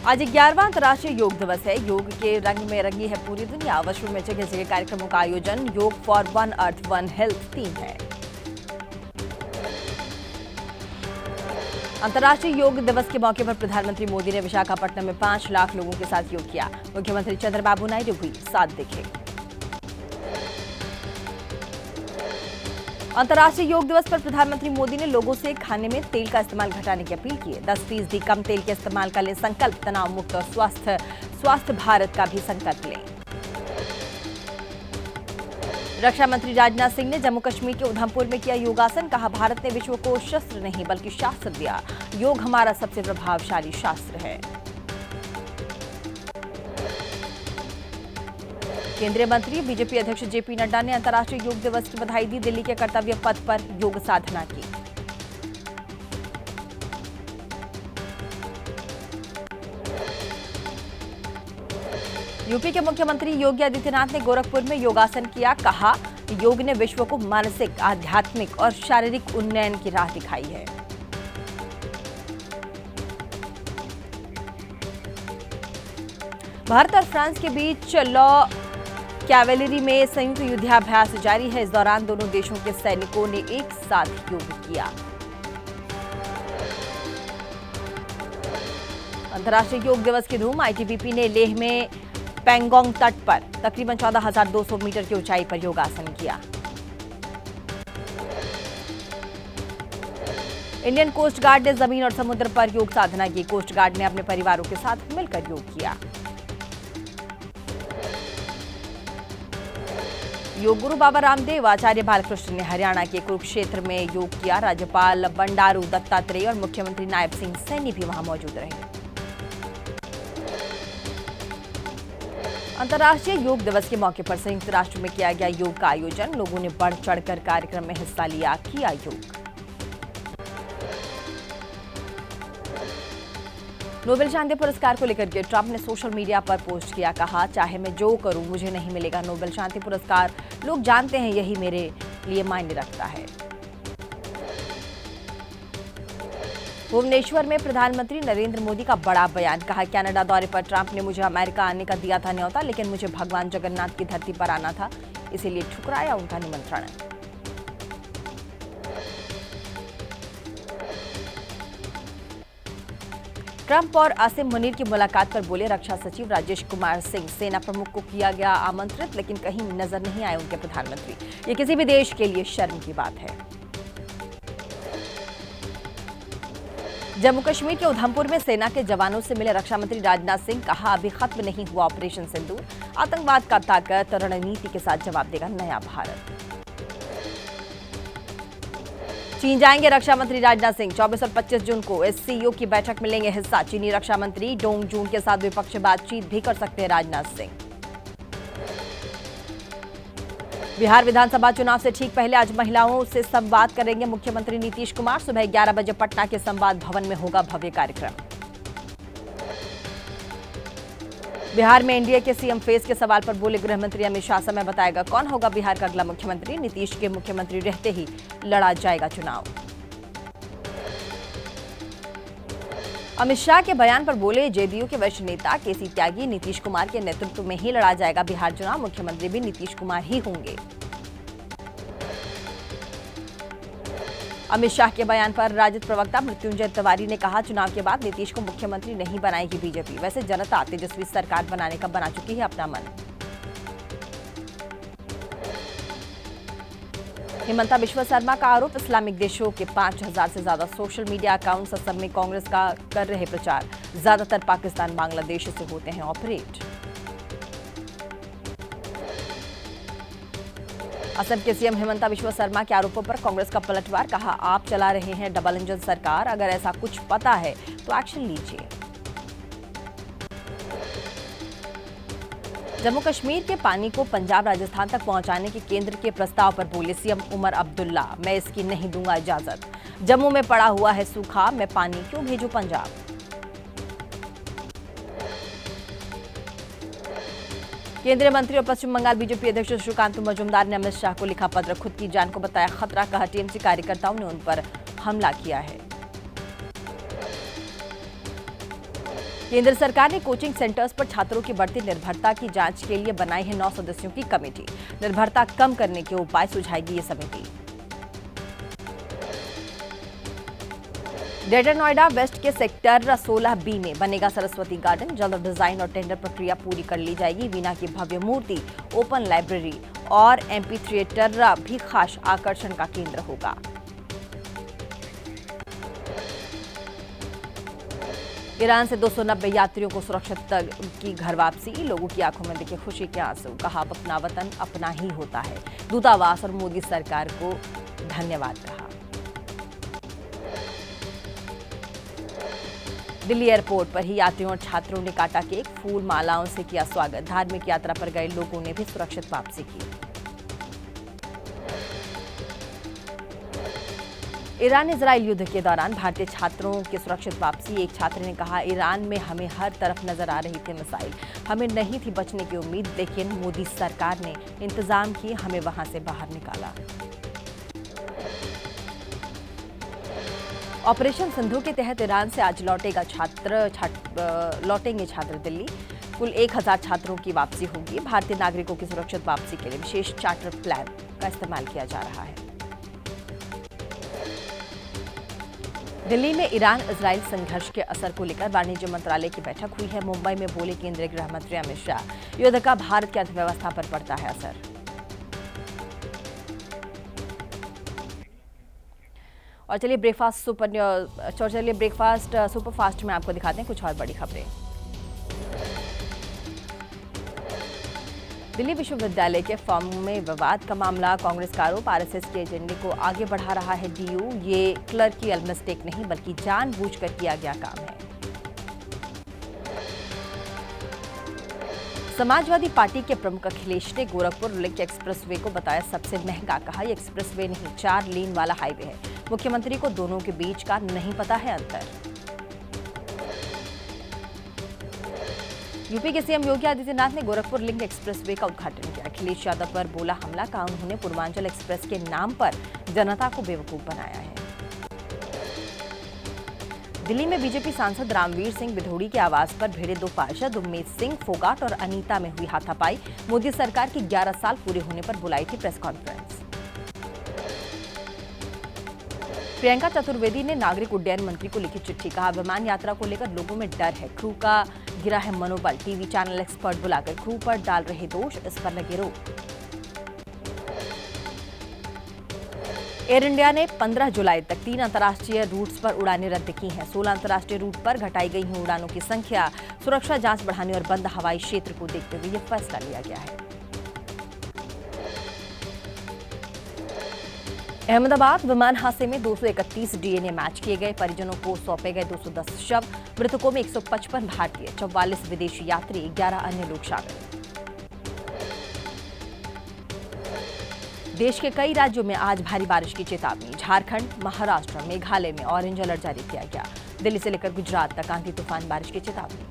आज 11वां अंतर्राष्ट्रीय योग दिवस है। योग के रंग में रंगी है पूरी दुनिया। विश्व में जगह जगह कार्यक्रमों का आयोजन। योग for one earth one health theme है। अंतर्राष्ट्रीय योग दिवस के मौके पर प्रधानमंत्री मोदी ने विशाखापट्टनम में 5 लाख लोगों के साथ योग किया। मुख्यमंत्री चंद्रबाबू नायडू भी साथ दिखे। अंतर्राष्ट्रीय योग दिवस पर प्रधानमंत्री मोदी ने लोगों से खाने में तेल का इस्तेमाल घटाने की अपील की है। 10% कम तेल के इस्तेमाल का लें संकल्प। तनाव मुक्त और स्वस्थ भारत का भी संकल्प लें। रक्षा मंत्री राजनाथ सिंह ने जम्मू कश्मीर के उधमपुर में किया योगासन। कहा, भारत ने विश्व को शस्त्र नहीं बल्कि शास्त्र दिया। योग हमारा सबसे प्रभावशाली शास्त्र है। केंद्रीय मंत्री बीजेपी अध्यक्ष जेपी नड्डा ने अंतर्राष्ट्रीय योग दिवस की बधाई दी। दिल्ली के कर्तव्य पथ पर योग साधना की। यूपी के मुख्यमंत्री योगी आदित्यनाथ ने गोरखपुर में योगासन किया। कहा, योग ने विश्व को मानसिक, आध्यात्मिक और शारीरिक उन्नयन की राह दिखाई है। भारत और फ्रांस के बीच लॉ कैवेलरी में संयुक्त युद्धाभ्यास जारी है। इस दौरान दोनों देशों के सैनिकों ने एक साथ योग किया। अंतर्राष्ट्रीय योग दिवस की धूम। आईटीबीपी ने लेह में पैंगोंग तट पर तकरीबन 14,200 मीटर की ऊंचाई पर योगासन किया। इंडियन कोस्ट गार्ड ने जमीन और समुद्र पर योग साधना की। कोस्ट गार्ड ने अपने परिवारों के साथ मिलकर योग किया। योग गुरु बाबा रामदेव आचार्य बालकृष्ण ने हरियाणा के कुरुक्षेत्र में योग किया। राज्यपाल बंडारू दत्तात्रेय और मुख्यमंत्री नायब सिंह सैनी भी वहां मौजूद रहे। अंतर्राष्ट्रीय योग दिवस के मौके पर संयुक्त राष्ट्र में किया गया योग का आयोजन। लोगों ने बढ़ चढ़कर कार्यक्रम में हिस्सा लिया, किया योग। नोबेल शांति पुरस्कार को लेकर के ट्रंप ने सोशल मीडिया पर पोस्ट किया। कहा, चाहे मैं जो करूं मुझे नहीं मिलेगा नोबेल शांति पुरस्कार। लोग जानते हैं यही मेरे लिए मायने रखता है। भुवनेश्वर में प्रधानमंत्री नरेंद्र मोदी का बड़ा बयान। कहा, कनाडा दौरे पर ट्रंप ने मुझे अमेरिका आने का दिया था न्योता, लेकिन मुझे भगवान जगन्नाथ की धरती पर आना था, इसीलिए ठुकराया उनका निमंत्रण। ट्रंप और आसिम मुनीर की मुलाकात पर बोले रक्षा सचिव राजेश कुमार सिंह, सेना प्रमुख को किया गया आमंत्रित लेकिन कहीं नजर नहीं आए उनके प्रधानमंत्री। ये किसी भी देश के लिए शर्म की बात है। जम्मू कश्मीर के उधमपुर में सेना के जवानों से मिले रक्षा मंत्री राजनाथ सिंह। कहा, अभी खत्म नहीं हुआ ऑपरेशन सिंदूर। आतंकवाद का ताकत और रणनीति के साथ जवाब देगा नया भारत। चीन जाएंगे रक्षा मंत्री राजनाथ सिंह। 24 और 25 जून को एससीओ की बैठक में लेंगे हिस्सा। चीनी रक्षा मंत्री डोंग जून के साथ द्विपक्षीय बातचीत भी कर सकते हैं राजनाथ सिंह। बिहार विधानसभा चुनाव से ठीक पहले आज महिलाओं से संवाद करेंगे मुख्यमंत्री नीतीश कुमार। सुबह 11 बजे पटना के संवाद भवन में होगा भव्य कार्यक्रम। बिहार में एनडीए के सीएम फेस के सवाल पर बोले गृह मंत्री अमित शाह, समय बताएगा कौन होगा बिहार का अगला मुख्यमंत्री। नीतीश के मुख्यमंत्री रहते ही लड़ा जाएगा चुनाव। अमित शाह के बयान पर बोले जेडीयू के वरिष्ठ नेता केसी त्यागी, नीतीश कुमार के नेतृत्व में ही लड़ा जाएगा बिहार चुनाव। मुख्यमंत्री भी नीतीश कुमार ही होंगे। अमित शाह के बयान पर राजद प्रवक्ता मृत्युंजय तिवारी ने कहा, चुनाव के बाद नीतीश को मुख्यमंत्री नहीं बनाएगी बीजेपी। वैसे जनता तेजस्वी सरकार बनाने का बना चुकी है अपना मन। हिमंता बिश्वा शर्मा का आरोप, इस्लामिक देशों के 5,000 से ज्यादा सोशल मीडिया अकाउंट्स असम में कांग्रेस का कर रहे प्रचार। ज्यादातर पाकिस्तान बांग्लादेश से होते हैं ऑपरेट। असम के सीएम हिमंता बिश्वा शर्मा के आरोपों पर कांग्रेस का पलटवार। कहा, आप चला रहे हैं डबल इंजन सरकार, अगर ऐसा कुछ पता है तो एक्शन लीजिए। जम्मू कश्मीर के पानी को पंजाब राजस्थान तक पहुंचाने के केंद्र के प्रस्ताव पर बोले सीएम उमर अब्दुल्ला, मैं इसकी नहीं दूंगा इजाजत। जम्मू में पड़ा हुआ है सूखा, मैं पानी क्यों भेजूं पंजाब। केंद्रीय मंत्री और पश्चिम बंगाल बीजेपी अध्यक्ष श्रीकांत मजूमदार ने अमित शाह को लिखा पत्र। खुद की जान को बताया खतरा। कहा, टीएमसी कार्यकर्ताओं ने उन पर हमला किया है। केंद्र सरकार ने कोचिंग सेंटर्स पर छात्रों की बढ़ती निर्भरता की जांच के लिए बनाई है 9 सदस्यों की कमेटी। निर्भरता कम करने के उपाय सुझाएगी ये समिति। ग्रेटर नोएडा वेस्ट के सेक्टर 16B में बनेगा सरस्वती गार्डन। जल्द डिजाइन और टेंडर प्रक्रिया पूरी कर ली जाएगी। वीणा की भव्य मूर्ति, ओपन लाइब्रेरी और एमपी थिएटर भी खास आकर्षण का केंद्र होगा। ईरान से 290 यात्रियों को सुरक्षित की घर वापसी। लोगों की आंखों में दिखे खुशी के आंसू। कहा अपना वतन अपना ही होता है। दूतावास और मोदी सरकार को धन्यवाद कहा। दिल्ली एयरपोर्ट पर ही यात्रियों और छात्रों ने काटा केक। फूल मालाओं से किया स्वागत। धार्मिक यात्रा पर गए लोगों ने भी सुरक्षित वापसी की। ईरान इजराइल युद्ध के दौरान भारतीय छात्रों की सुरक्षित वापसी। एक छात्र ने कहा, ईरान में हमें हर तरफ नजर आ रही थी मिसाइल। हमें नहीं थी बचने की उम्मीद, लेकिन मोदी सरकार ने इंतजाम किए, हमें वहां से बाहर निकाला। ऑपरेशन सिंधु के तहत ईरान से आज लौटेंगे छात्र दिल्ली। कुल 1000 छात्रों की वापसी होगी। भारतीय नागरिकों की सुरक्षित वापसी के लिए विशेष चार्टर प्लान का इस्तेमाल किया जा रहा है। दिल्ली में ईरान इजराइल संघर्ष के असर को लेकर वाणिज्य मंत्रालय की बैठक हुई है। मुंबई में बोले केंद्रीय गृह मंत्री अमित शाह, युद्ध का भारत की अर्थव्यवस्था पर पड़ता है असर। और चलिए ब्रेकफास्ट सुपरफास्ट में आपको दिखाते हैं कुछ और बड़ी खबरें। दिल्ली विश्वविद्यालय के फॉर्म में विवाद का मामला। कांग्रेस का आरोप, आरएसएस के एजेंडे को आगे बढ़ा रहा है डीयू। ये क्लर्कियल मिस्टेक नहीं बल्कि जानबूझकर किया गया काम है। समाजवादी पार्टी के प्रमुख अखिलेश ने गोरखपुर लिंक एक्सप्रेसवे को बताया सबसे महंगा। कहा, यह एक्सप्रेसवे नहीं 4 लेन वाला हाईवे है। मुख्यमंत्री को दोनों के बीच का नहीं पता है अंतर। यूपी के सीएम योगी आदित्यनाथ ने गोरखपुर लिंक एक्सप्रेसवे का उद्घाटन किया। अखिलेश यादव पर बोला हमला का। उन्होंने पूर्वांचल एक्सप्रेस के नाम पर जनता को बेवकूफ बनाया है। दिल्ली में बीजेपी सांसद रामवीर सिंह बिधोड़ी के आवास पर भिड़े 2 पार्षद उम्मेद सिंह फोगाट और अनीता में हुई हाथापाई। मोदी सरकार की 11 साल पूरे होने पर बुलाई थी प्रेस कॉन्फ्रेंस। प्रियंका चतुर्वेदी ने नागरिक उड्डयन मंत्री को लिखी चिट्ठी। कहा, विमान यात्रा को लेकर लोगों में डर है। क्रू का गिरा है मनोबल। टीवी चैनल एक्सपर्ट बुलाकर क्रू पर डाल रहे दोष, इस पर लगे रोक। एयर इंडिया ने 15 जुलाई तक 3 अंतर्राष्ट्रीय रूट्स पर उड़ानें रद्द की हैं। 16 अंतर्राष्ट्रीय रूट पर घटाई गई हैं उड़ानों की संख्या। सुरक्षा जांच बढ़ाने और बंद हवाई क्षेत्र को देखते हुए यह फैसला लिया गया है। अहमदाबाद विमान हादसे में 231 डीएनए मैच किए गए। परिजनों को सौंपे गए 210 शव। मृतकों में 155 भारतीय, 44 विदेशी यात्री, 11 अन्य लोग शामिल। देश के कई राज्यों में आज भारी बारिश की चेतावनी। झारखंड, महाराष्ट्र, मेघालय में ऑरेंज अलर्ट जारी किया गया। दिल्ली से लेकर गुजरात तक आंधी तूफान बारिश की चेतावनी।